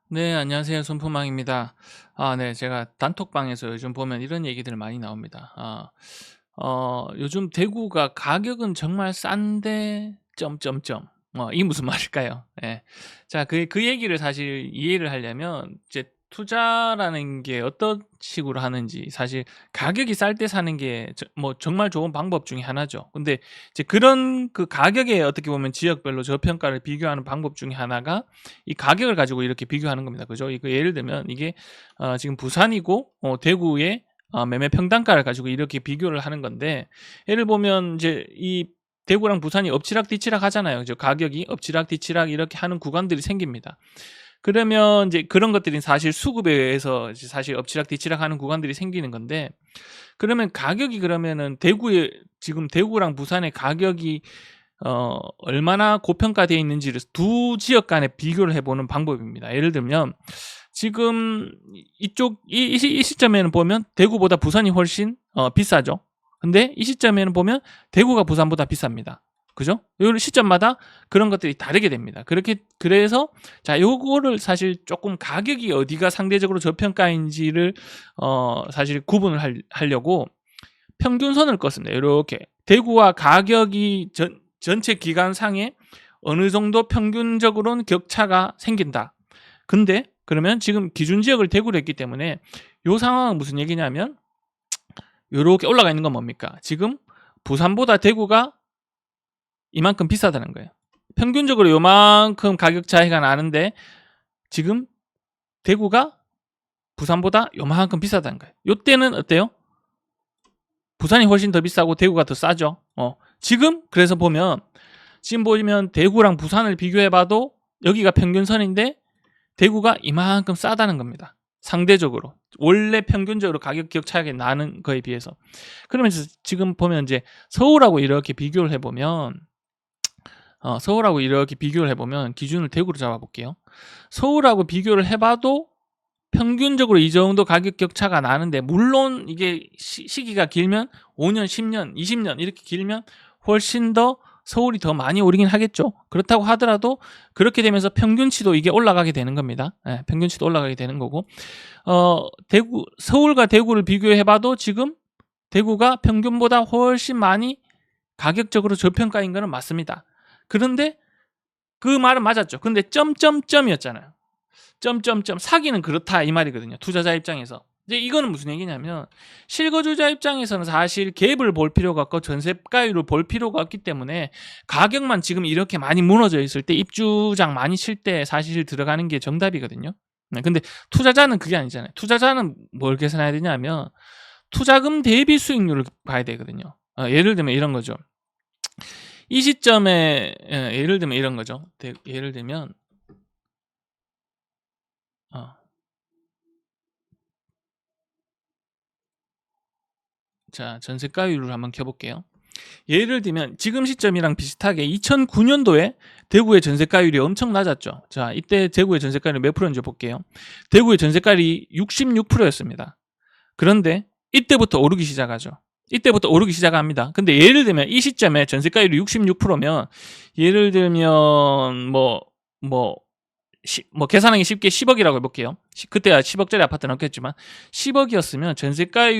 네, 안녕하세요. 손포망입니다. 네, 제가 단톡방에서 요즘 보면 이런 얘기들 많이 나옵니다. 요즘 대구가 가격은 정말 싼데 점점점. 이게 무슨 말일까요? 예. 자, 그 얘기를 사실 이해를 하려면 이제 투자라는 게 어떤 식으로 하는지 사실 가격이 쌀 때 사는 게 뭐 정말 좋은 방법 중에 하나죠. 근데 이제 그런 그 가격에 어떻게 보면 지역별로 저평가를 비교하는 방법 중에 하나가 이 가격을 가지고 이렇게 비교하는 겁니다. 그죠? 이거 예를 들면 이게 지금 부산이고 대구의 매매 평단가를 가지고 이렇게 비교를 하는 건데, 예를 보면 이제 이 대구랑 부산이 엎치락뒤치락 하잖아요. 그죠? 가격이 엎치락뒤치락 이렇게 하는 구간들이 생깁니다. 그러면 이제 그런 것들이 사실 수급에 의해서 이제 사실 엎치락뒤치락 하는 구간들이 생기는 건데, 그러면 가격이 그러면은 대구에 지금 대구랑 부산의 가격이 얼마나 고평가되어 있는지를 두 지역 간에 비교를 해보는 방법입니다. 예를 들면 지금 이쪽 이 시점에는 보면 대구보다 부산이 훨씬 비싸죠. 근데 이 시점에는 보면 대구가 부산보다 비쌉니다. 그죠? 요 시점마다 그런 것들이 다르게 됩니다. 그래서 자, 요거를 사실 조금 가격이 어디가 상대적으로 저평가인지를 사실 구분을 하려고 평균선을 껐습니다. 이렇게 대구와 가격이 전체 기간상에 어느 정도 평균적으로는 격차가 생긴다. 근데 그러면 지금 기준 지역을 대구로 했기 때문에 이 상황은 무슨 얘기냐면, 이렇게 올라가 있는 건 뭡니까? 지금 부산보다 대구가 이만큼 비싸다는 거예요. 평균적으로 요만큼 가격 차이가 나는데 지금 대구가 부산보다 요만큼 비싸다는 거예요. 요때는 어때요? 부산이 훨씬 더 비싸고 대구가 더 싸죠. 지금 그래서 보면 지금 보면 대구랑 부산을 비교해봐도 여기가 평균선인데 대구가 이만큼 싸다는 겁니다. 상대적으로 원래 평균적으로 가격 기억 차이가 나는 거에 비해서. 그러면서 지금 보면 이제 서울하고 이렇게 비교를 해보면 기준을 대구로 잡아볼게요. 서울하고 비교를 해봐도 평균적으로 이 정도 가격 격차가 나는데, 물론 이게 시기가 길면 5년, 10년, 20년 이렇게 길면 훨씬 더 서울이 더 많이 오르긴 하겠죠. 그렇다고 하더라도 그렇게 되면서 평균치도 이게 올라가게 되는 겁니다. 평균치도 올라가게 되는 거고, 서울과 대구를 비교해봐도 지금 대구가 평균보다 훨씬 많이 가격적으로 저평가인 거는 맞습니다. 그런데 그 말은 맞았죠. 근데 점점점이었잖아요. 점점점 사기는 그렇다 이 말이거든요. 투자자 입장에서. 이제 이거는 무슨 얘기냐면, 실거주자 입장에서는 사실 갭을 볼 필요가 없고 전세가율을 볼 필요가 없기 때문에 가격만 지금 이렇게 많이 무너져 있을 때, 입주장 많이 칠 때 사실 들어가는 게 정답이거든요. 근데 투자자는 그게 아니잖아요. 투자자는 뭘 계산해야 되냐면 투자금 대비 수익률을 봐야 되거든요. 예를 들면 이런 거죠. 이 시점에 예를 들면 이런 거죠. 예를 들면 자, 전세가율을 한번 켜볼게요. 예를 들면 지금 시점이랑 비슷하게 2009년도에 대구의 전세가율이 엄청 낮았죠. 자, 이때 대구의 전세가율이 몇 프로인지 볼게요. 대구의 전세가율이 66%였습니다. 그런데 이때부터 오르기 시작하죠. 이때부터 오르기 시작합니다. 근데 예를 들면 이 시점에 전세가율이 66%면 예를 들면 계산하기 쉽게 10억이라고 해볼게요. 그때야 10억짜리 아파트 넣겠지만 10억이었으면 전세가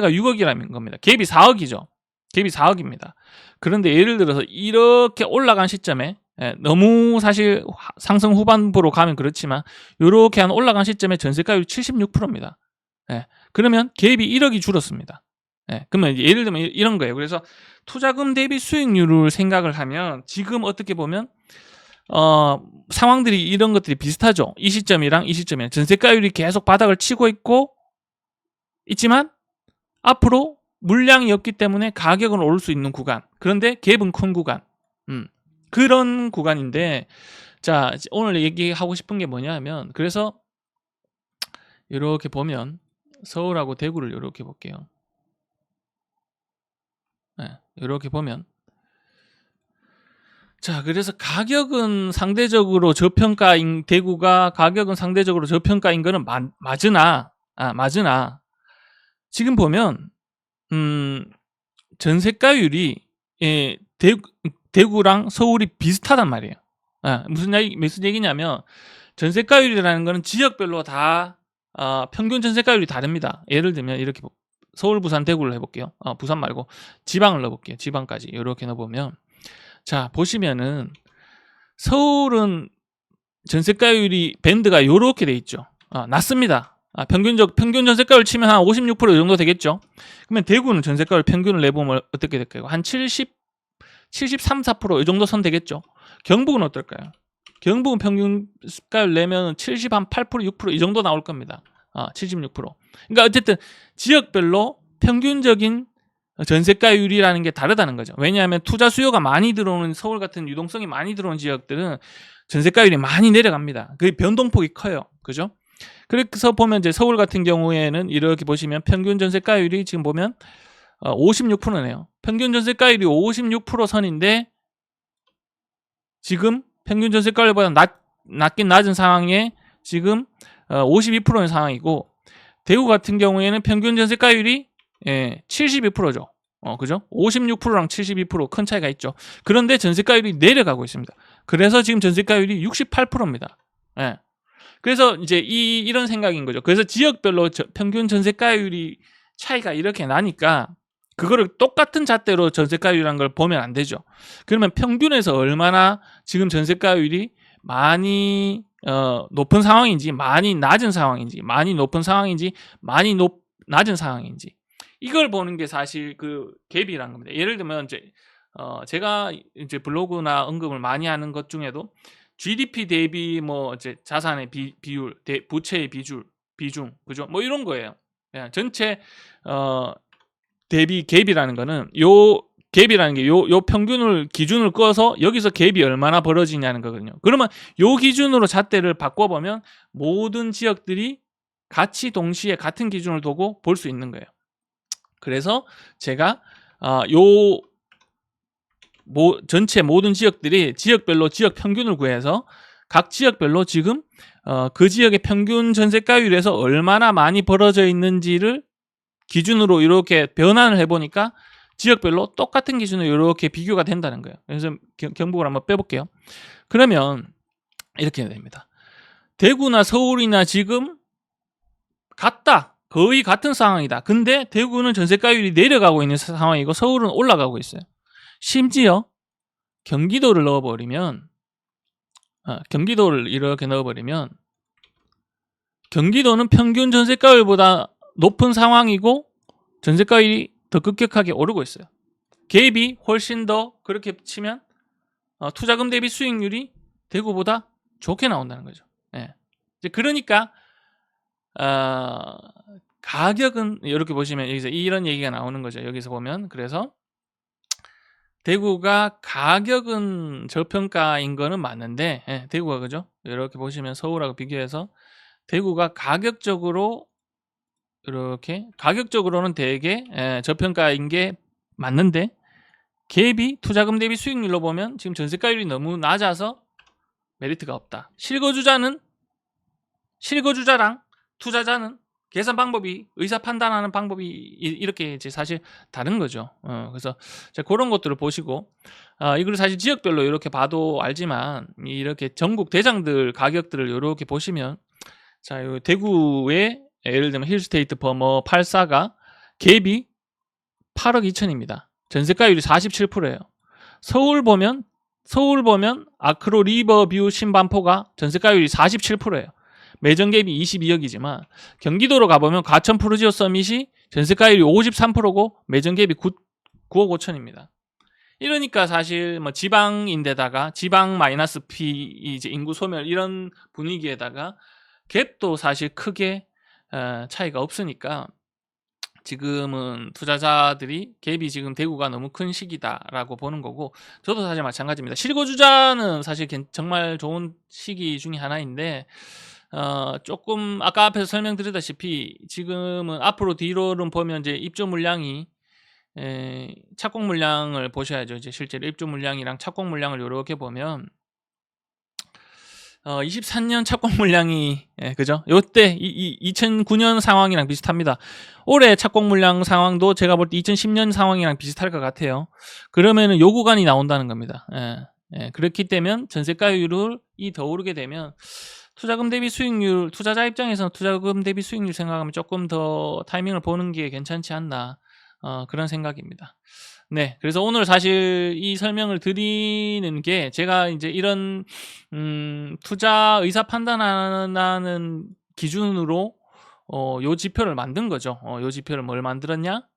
6억이라는 겁니다. 갭이 4억이죠. 갭이 4억입니다. 그런데 예를 들어서 이렇게 올라간 시점에, 너무 사실 상승 후반부로 가면 그렇지만 이렇게 한 올라간 시점에 전세가율이 76%입니다. 그러면 갭이 1억이 줄었습니다. 그러면 예를 들면 이런 거예요. 그래서 투자금 대비 수익률을 생각을 하면 지금 어떻게 보면 상황들이 이런 것들이 비슷하죠. 이 시점이랑 이 시점이랑 전세가율이 계속 바닥을 치고 있지만 앞으로 물량이 없기 때문에 가격은 오를 수 있는 구간, 그런데 갭은 큰 구간, 그런 구간인데, 자, 오늘 얘기하고 싶은 게 뭐냐면, 그래서 이렇게 보면 서울하고 대구를 이렇게 볼게요. 이렇게 보면, 자, 그래서 가격은 상대적으로 저평가인 대구가 가격은 상대적으로 저평가인 거는 맞으나 지금 보면 전세가율이 대구랑 서울이 비슷하단 말이에요. 무슨 얘기냐면 전세가율이라는 거는 지역별로 다 평균 전세가율이 다릅니다. 예를 들면 이렇게 서울, 부산, 대구를 해볼게요. 부산 말고 지방을 넣어볼게요. 지방까지 이렇게 넣어보면, 자 보시면은 서울은 전세가율이 밴드가 요렇게 돼 있죠. 낮습니다. 평균 전세가율 치면 한 56% 이 정도 되겠죠. 그러면 대구는 전세가율 평균을 내보면 어떻게 될까요? 한 73, 4%이 정도 선 되겠죠. 경북은 어떨까요? 경북은 평균가율 내면 78%, 6%이 정도 나올 겁니다. 76%. 그러니까 어쨌든 지역별로 평균적인 전세가율이라는 게 다르다는 거죠. 왜냐하면 투자 수요가 많이 들어오는 서울 같은 유동성이 많이 들어오는 지역들은 전세가율이 많이 내려갑니다. 그 변동폭이 커요. 그죠? 그래서 보면 이제 서울 같은 경우에는 이렇게 보시면 평균 전세가율이 지금 보면 56%네요. 평균 전세가율이 56% 선인데 지금 평균 전세가율보다 낮긴 낮은 상황에 지금 52%인 상황이고, 대구 같은 경우에는 평균 전세가율이 72%죠. 그죠? 56%랑 72% 큰 차이가 있죠. 그런데 전세가율이 내려가고 있습니다. 그래서 지금 전세가율이 68%입니다. 예. 그래서 이제 이런 생각인 거죠. 그래서 지역별로 평균 전세가율이 차이가 이렇게 나니까 그거를 똑같은 잣대로 전세가율이라는 걸 보면 안 되죠. 그러면 평균에서 얼마나 지금 전세가율이 많이 높은 상황인지, 많이 낮은 상황인지, 많이 높은 상황인지, 많이 낮은 상황인지, 이걸 보는 게 사실 그 갭이라는 겁니다. 예를 들면 이제 제가 이제 블로그나 언급을 많이 하는 것 중에도 GDP 대비 뭐 이제 자산의 비율, 부채의 비중, 그죠? 뭐 이런 거예요. 전체 대비 갭이라는 거는 요 갭이라는 게 요 평균을 기준을 꺼서 여기서 갭이 얼마나 벌어지냐는 거거든요. 그러면 요 기준으로 잣대를 바꿔보면 모든 지역들이 같이 동시에 같은 기준을 두고 볼 수 있는 거예요. 그래서 제가 전체 모든 지역들이 지역별로 지역 평균을 구해서 각 지역별로 지금 그 지역의 평균 전세가율에서 얼마나 많이 벌어져 있는지를 기준으로 이렇게 변환을 해보니까 지역별로 똑같은 기준으로 이렇게 비교가 된다는 거예요. 그래서 경북을 한번 빼볼게요. 그러면 이렇게 됩니다. 대구나 서울이나 지금 같다. 거의 같은 상황이다. 근데 대구는 전세가율이 내려가고 있는 상황이고 서울은 올라가고 있어요. 심지어 경기도를 넣어버리면 경기도를 이렇게 넣어버리면 경기도는 평균 전세가율보다 높은 상황이고 전세가율이 더 급격하게 오르고 있어요. 갭이 훨씬 더, 그렇게 치면 투자금 대비 수익률이 대구보다 좋게 나온다는 거죠. 예. 이제 그러니까 가격은 이렇게 보시면 여기서 이런 얘기가 나오는 거죠. 여기서 보면 그래서 대구가 가격은 저평가인 거는 맞는데, 대구가 그죠? 이렇게 보시면 서울하고 비교해서 대구가 가격적으로 이렇게 가격적으로는 되게 저평가인 게 맞는데 갭이 투자금 대비 수익률로 보면 지금 전세가율이 너무 낮아서 메리트가 없다. 실거주자랑 투자자는 계산 방법이, 의사 판단하는 방법이 이렇게 이제 사실 다른 거죠. 그래서 그런 것들을 보시고, 이걸 사실 지역별로 이렇게 봐도 알지만 이렇게 전국 대장들 가격들을 이렇게 보시면, 자, 요 대구의 예를 들면 힐스테이트 버머 84가 갭이 8억 2천입니다. 전세가율이 47%예요. 서울 보면 아크로 리버뷰 신반포가 전세가율이 47%예요. 매정 갭이 22억이지만 경기도로 가보면 과천 푸르지오 서밋이 전세가율이 53%고 매정 갭이 9억 5천입니다. 이러니까 사실 뭐 지방인데다가 지방 마이너스 P 이제 인구 소멸 이런 분위기에다가 갭도 사실 크게 차이가 없으니까 지금은 투자자들이 갭이 지금 대구가 너무 큰 시기다라고 보는 거고, 저도 사실 마찬가지입니다. 실거주자는 사실 정말 좋은 시기 중에 하나인데 조금 아까 앞에서 설명드렸다시피 지금은 앞으로 뒤로는 보면 이제 입주 물량이 착공 물량을 보셔야죠. 이제 실제로 입주 물량이랑 착공 물량을 이렇게 보면 23년 착공 물량이 그죠? 요때 2009년 상황이랑 비슷합니다. 올해 착공 물량 상황도 제가 볼 때 2010년 상황이랑 비슷할 것 같아요. 그러면은 요 구간이 나온다는 겁니다. 그렇기 때문에 전세가율이 더 오르게 되면 투자금 대비 수익률, 투자자 입장에서는 투자금 대비 수익률 생각하면 조금 더 타이밍을 보는 게 괜찮지 않나, 그런 생각입니다. 네, 그래서 오늘 사실 이 설명을 드리는 게 제가 이제 이런 투자 의사 판단하는 기준으로 요 지표를 만든 거죠. 요 지표를 뭘 만들었냐?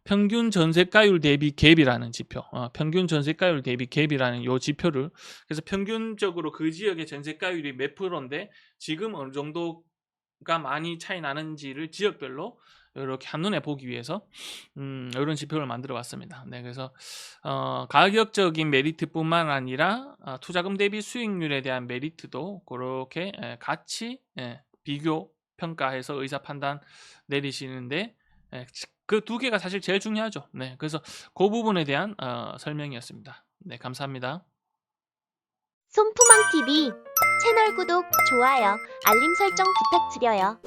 평균 전세가율 대비 갭이라는 지표, 평균 전세가율 대비 갭이라는 요 지표를, 그래서 평균적으로 그 지역의 전세가율이 몇 프로인데 지금 어느 정도가 많이 차이 나는지를 지역별로 이렇게 한눈에 보기 위해서 이런 지표를 만들어 봤습니다. 네, 그래서 가격적인 메리트뿐만 아니라 투자금 대비 수익률에 대한 메리트도 그렇게 같이 비교 평가해서 의사 판단 내리시는데, 그 두 개가 사실 제일 중요하죠. 네, 그래서 그 부분에 대한 설명이었습니다. 네, 감사합니다. 손푸망TV 채널 구독, 좋아요, 알림 설정 부탁드려요.